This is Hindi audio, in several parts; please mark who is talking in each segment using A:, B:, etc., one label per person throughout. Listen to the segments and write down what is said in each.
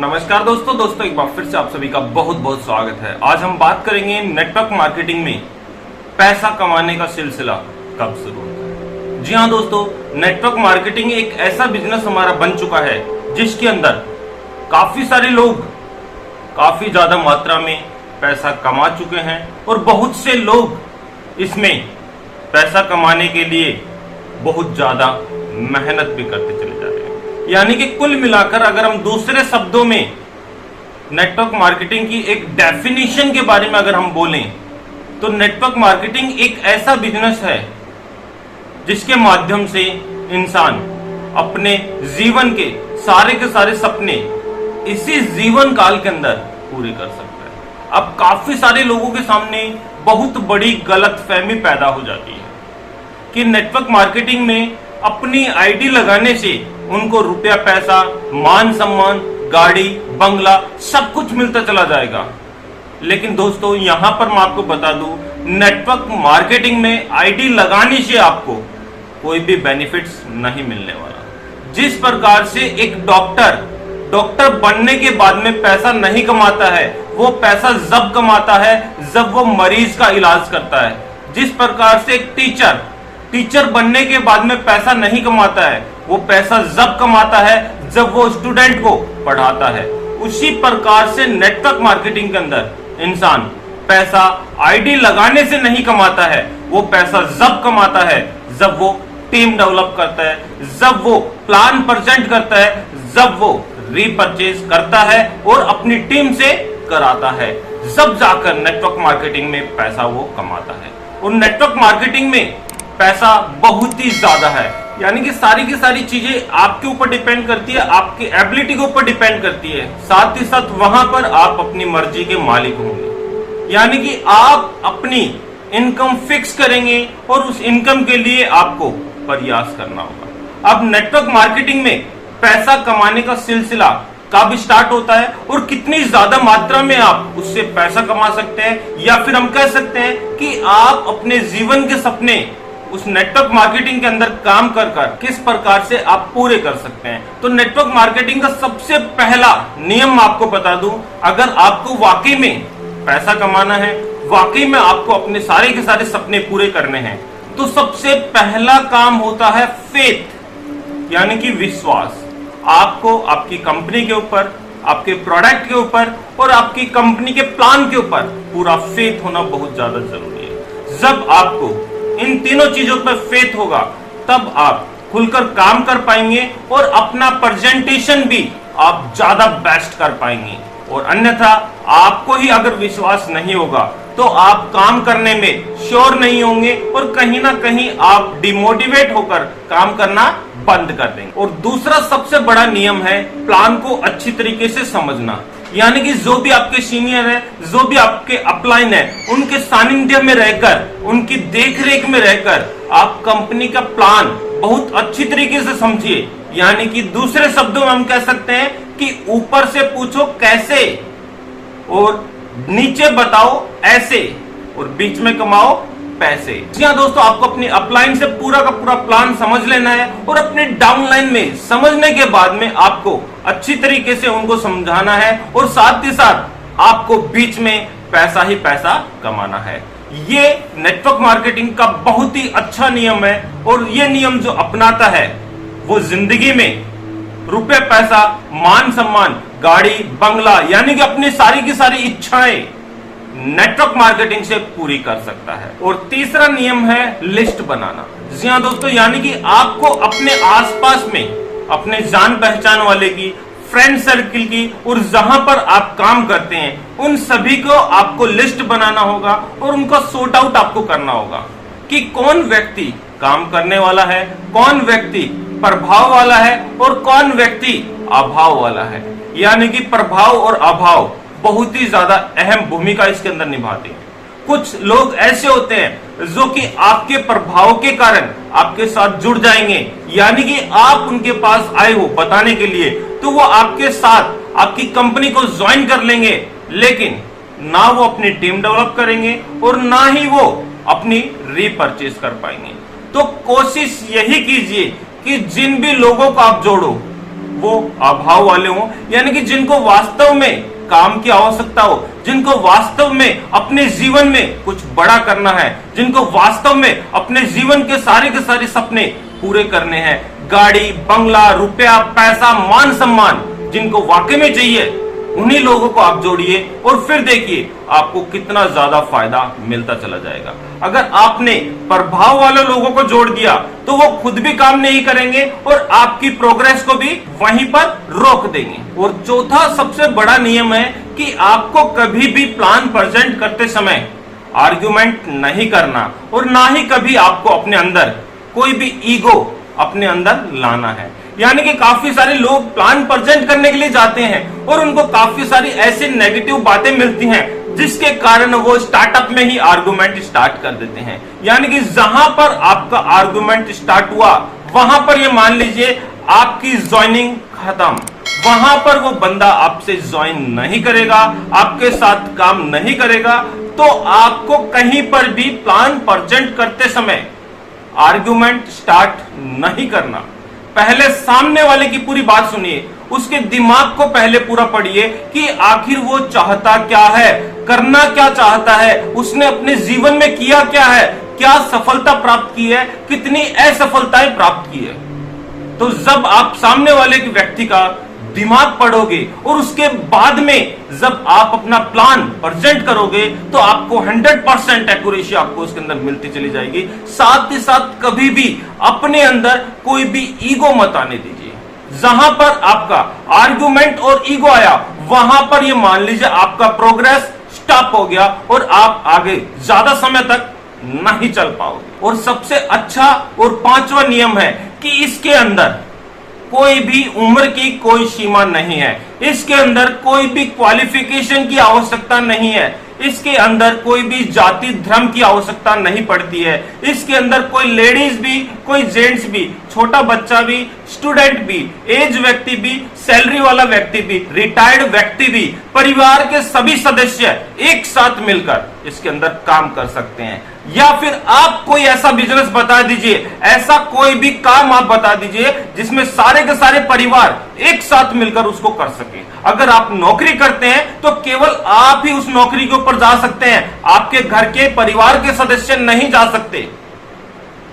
A: नमस्कार दोस्तों एक बार फिर से आप सभी का बहुत बहुत स्वागत है। आज हम बात करेंगे नेटवर्क मार्केटिंग में पैसा कमाने का सिलसिला कब शुरू होता है। जी हाँ दोस्तों, नेटवर्क मार्केटिंग एक ऐसा बिजनेस हमारा बन चुका है जिसके अंदर काफी सारे लोग काफी ज्यादा मात्रा में पैसा कमा चुके हैं और बहुत से लोग इसमें पैसा कमाने के लिए बहुत ज्यादा मेहनत भी करते चले जा रहे हैं। यानी कि कुल मिलाकर अगर हम दूसरे शब्दों में नेटवर्क मार्केटिंग की एक डेफिनेशन के बारे में अगर हम बोलें तो नेटवर्क मार्केटिंग एक ऐसा बिजनेस है जिसके माध्यम से इंसान अपने जीवन के सारे सपने इसी जीवन काल के अंदर पूरे कर सकता है। अब काफी सारे लोगों के सामने बहुत बड़ी गलतफहमी पैदा हो जाती है कि नेटवर्क मार्केटिंग में अपनी आईडी लगाने से उनको रुपया पैसा, मान सम्मान, गाड़ी, बंगला सब कुछ मिलता चला जाएगा। लेकिन दोस्तों यहां पर मैं आपको बता दूं, नेटवर्क मार्केटिंग में आईडी लगाने से आपको कोई भी बेनिफिट्स नहीं मिलने वाला। जिस प्रकार से एक डॉक्टर बनने के बाद में पैसा नहीं कमाता है, वो पैसा जब कमाता है जब वो मरीज का इलाज करता है। जिस प्रकार से एक टीचर बनने के बाद में पैसा नहीं कमाता है, वो पैसा जब कमाता है जब वो स्टूडेंट को पढ़ाता है। उसी प्रकार से नेटवर्क मार्केटिंग के अंदर इंसान पैसा आईडी लगाने से नहीं कमाता है, वो पैसा जब कमाता है जब वो टीम डेवलप करता है, जब वो प्लान प्रेजेंट करता है, जब वो रीपरचेज करता है और अपनी टीम से कराता है, जब जाकर नेटवर्क मार्केटिंग में पैसा वो कमाता है। और नेटवर्क मार्केटिंग में पैसा बहुत ही ज्यादा है, यानी कि सारी की सारी चीजें आपके ऊपर डिपेंड करती है, आपकी एबिलिटी के ऊपर डिपेंड करती है। साथ ही साथ वहां पर आप अपनी मर्जी के मालिक होंगे, यानी कि आप अपनी इनकम फिक्स करेंगे और उस इनकम के लिए आपको प्रयास करना होगा। अब नेटवर्क मार्केटिंग में पैसा कमाने का सिलसिला कब स्टार्ट होता है और कितनी ज्यादा मात्रा में आप उससे पैसा कमा सकते हैं, या फिर हम कह सकते हैं कि आप अपने जीवन के सपने उस नेटवर्क मार्केटिंग के अंदर काम कर किस प्रकार से आप पूरे कर सकते हैं। तो नेटवर्क मार्केटिंग का सबसे पहला नियम आपको बता दूं, अगर आपको वाकई में पैसा कमाना है, वाकई में आपको अपने सारे के सारे सपने पूरे करने हैं, तो सबसे पहला काम होता है फेथ, यानी कि विश्वास। आपको आपकी कंपनी के ऊपर, आपके प्रोडक्ट के ऊपर और आपकी कंपनी के प्लान के ऊपर पूरा फेथ होना बहुत ज्यादा जरूरी है। जब आपको इन तीनों चीजों पर फेथ होगा तब आप खुलकर काम कर पाएंगे और अपना प्रेजेंटेशन भी आप ज्यादा बेस्ट कर पाएंगे। और अन्यथा आपको ही अगर विश्वास नहीं होगा तो आप काम करने में श्योर नहीं होंगे और कहीं ना कहीं आप डिमोटिवेट होकर काम करना बंद कर देंगे। और दूसरा सबसे बड़ा नियम है प्लान को अच्छी तरीके से समझना, यानी कि जो भी आपके सीनियर है, जो भी आपके अपलाइन है, उनके सानिध्य में रहकर, उनकी देखरेख में रहकर आप कंपनी का प्लान बहुत अच्छी तरीके से समझिए। यानी कि दूसरे शब्दों में हम कह सकते हैं कि ऊपर से पूछो कैसे और नीचे बताओ ऐसे और बीच में कमाओ पैसे। जी हाँ दोस्तों, आपको अपनी अपलाइन से पूरा का पूरा प्लान समझ लेना है और अपने डाउनलाइन में समझने के बाद में आपको अच्छी तरीके से उनको समझाना है और साथ ही साथ आपको बीच में पैसा ही पैसा कमाना है। ये नेटवर्क मार्केटिंग का बहुत ही अच्छा नियम है और ये नियम जो अपनाता है वो जिंदगी में रुपए पैसा, मान सम्मान, गाड़ी, बंगला, यानी कि अपनी सारी की सारी इच्छाएं नेटवर्क मार्केटिंग से पूरी कर सकता है। और तीसरा नियम है लिस्ट बनाना। जी हाँ दोस्तों, यानी कि आपको अपने आसपास में अपने जान पहचान वाले की, फ्रेंड सर्किल की और जहां पर आप काम करते हैं उन सभी को आपको लिस्ट बनाना होगा और उनका सॉर्ट आउट आपको करना होगा कि कौन व्यक्ति काम करने वाला है, कौन व्यक्ति प्रभाव वाला है और कौन व्यक्ति अभाव वाला है। यानी कि प्रभाव और अभाव बहुत ही ज्यादा अहम भूमिका इसके अंदर निभाते हैं। कुछ लोग ऐसे होते हैं जो कि आपके प्रभाव के कारण आपके साथ जुड़ जाएंगे, यानी कि आप उनके पास आए हो बताने के लिए तो वो आपके साथ आपकी कंपनी को ज्वाइन कर लेंगे, लेकिन ना वो अपनी टीम डेवलप करेंगे और ना ही वो अपनी रीपरचेज कर पाएंगे। तो कोशिश यही कीजिए कि जिन भी लोगों को आप जोड़ो वो अभाव वाले हों, यानी कि जिनको वास्तव में काम की आवश्यकता हो, जिनको वास्तव में अपने जीवन में कुछ बड़ा करना है, जिनको वास्तव में अपने जीवन के सारे सपने पूरे करने हैं, गाड़ी, बंगला, रुपया, पैसा, मान सम्मान जिनको वाकई में चाहिए, उन्हीं लोगों को आप जोड़िए और फिर देखिए आपको कितना ज्यादा फायदा मिलता चला जाएगा। अगर आपने प्रभाव वाले लोगों को जोड़ दिया तो वो खुद भी काम नहीं करेंगे और आपकी प्रोग्रेस को भी वहीं पर रोक देंगे। और चौथा सबसे बड़ा नियम है कि आपको कभी भी प्लान प्रेजेंट करते समय आर्ग्यूमेंट नहीं करना और ना ही कभी आपको अपने अंदर कोई भी ईगो अपने अंदर लाना है। यानी कि काफी सारे लोग प्लान प्रेजेंट करने के लिए जाते हैं और उनको काफी सारी ऐसी नेगेटिव बातें मिलती हैं जिसके कारण वो स्टार्टअप में ही आर्गुमेंट स्टार्ट कर देते हैं। यानी कि जहां पर आपका आर्गुमेंट स्टार्ट हुआ वहां पर ये मान लीजिए आपकी ज्वाइनिंग खत्म, वहां पर वो बंदा आपसे ज्वाइन नहीं करेगा, आपके साथ काम नहीं करेगा। तो आपको कहीं पर भी प्लान प्रेजेंट करते समय आर्गुमेंट स्टार्ट नहीं करना। पहले सामने वाले की पूरी बात सुनिए, उसके दिमाग को पहले पूरा पढ़िए कि आखिर वो चाहता क्या है, करना क्या चाहता है, उसने अपने जीवन में किया क्या है, क्या सफलता प्राप्त की है, कितनी असफलताएं प्राप्त की है। तो जब आप सामने वाले के व्यक्ति का दिमाग पढ़ोगे और उसके बाद में जब आप अपना प्लान प्रेजेंट करोगे तो आपको 100% एक्यूरेसी आपको उसके अंदर मिलती चली जाएगी। साथ ही साथ कभी भी अपने अंदर कोई भी ईगो मत आने दीजिए। जहां पर आपका आर्गुमेंट और ईगो आया वहां पर ये मान लीजिए आपका प्रोग्रेस स्टॉप हो गया और आप आगे ज्यादा समय तक नहीं चल पाओगे। और सबसे अच्छा और पांचवा नियम है कि इसके अंदर कोई भी उम्र की कोई सीमा नहीं है, इसके अंदर कोई भी क्वालिफिकेशन की आवश्यकता नहीं है, इसके अंदर कोई भी जाति धर्म की आवश्यकता नहीं पड़ती है, इसके अंदर कोई लेडीज भी, कोई जेंट्स भी, छोटा बच्चा भी, स्टूडेंट भी, एज व्यक्ति भी, सैलरी वाला व्यक्ति भी, रिटायर्ड व्यक्ति भी, परिवार के सभी सदस्य एक साथ मिलकर इसके अंदर काम कर सकते हैं। या फिर आप कोई ऐसा बिजनेस बता दीजिए, ऐसा कोई भी काम आप बता दीजिए जिसमें सारे के सारे परिवार एक साथ मिलकर उसको कर सके। अगर आप नौकरी करते हैं तो केवल आप ही उस नौकरी के ऊपर जा सकते हैं, आपके घर के परिवार के सदस्य नहीं जा सकते।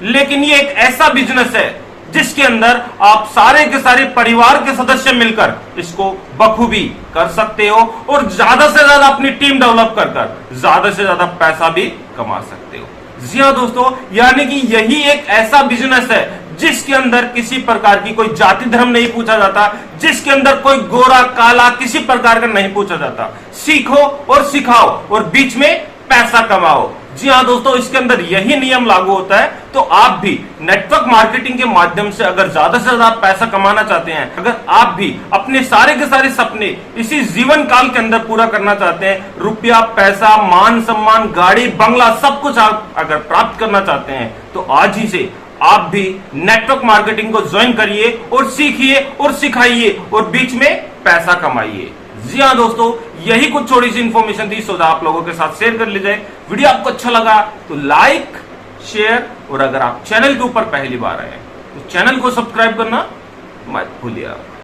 A: लेकिन ये एक ऐसा बिजनेस है जिसके अंदर आप सारे के सारे परिवार के सदस्य मिलकर इसको बखूबी कर सकते हो और ज्यादा से ज्यादा अपनी टीम डेवलप कर ज्यादा से ज्यादा पैसा भी कमा सकते हो। जी हाँ दोस्तों, यानी कि यही एक ऐसा बिजनेस है जिसके अंदर किसी प्रकार की कोई जाति धर्म नहीं पूछा जाता, जिसके अंदर कोई गोरा काला किसी प्रकार का नहीं पूछा जाता। सीखो और सिखाओ और बीच में पैसा कमाओ। जी हाँ दोस्तों, इसके अंदर यही नियम लागू होता है। तो आप भी नेटवर्क मार्केटिंग के माध्यम से अगर ज्यादा से ज्यादा पैसा कमाना चाहते हैं, अगर आप भी अपने सारे के सारे सपने इसी जीवन काल के अंदर पूरा करना चाहते हैं, रुपया, पैसा, मान सम्मान, गाड़ी, बंगला, सब कुछ आप अगर प्राप्त करना चाहते हैं, तो आज ही से आप भी नेटवर्क मार्केटिंग को ज्वाइन करिए और सीखिए और सिखाइए और बीच में पैसा कमाइए। जी हाँ दोस्तों, यही कुछ छोटी सी इंफॉर्मेशन थी, सोचा आप लोगों के साथ शेयर कर ली जाए। वीडियो आपको अच्छा लगा तो लाइक, शेयर और अगर आप चैनल के ऊपर पहली बार आए तो चैनल को सब्सक्राइब करना मत भूलिएगा।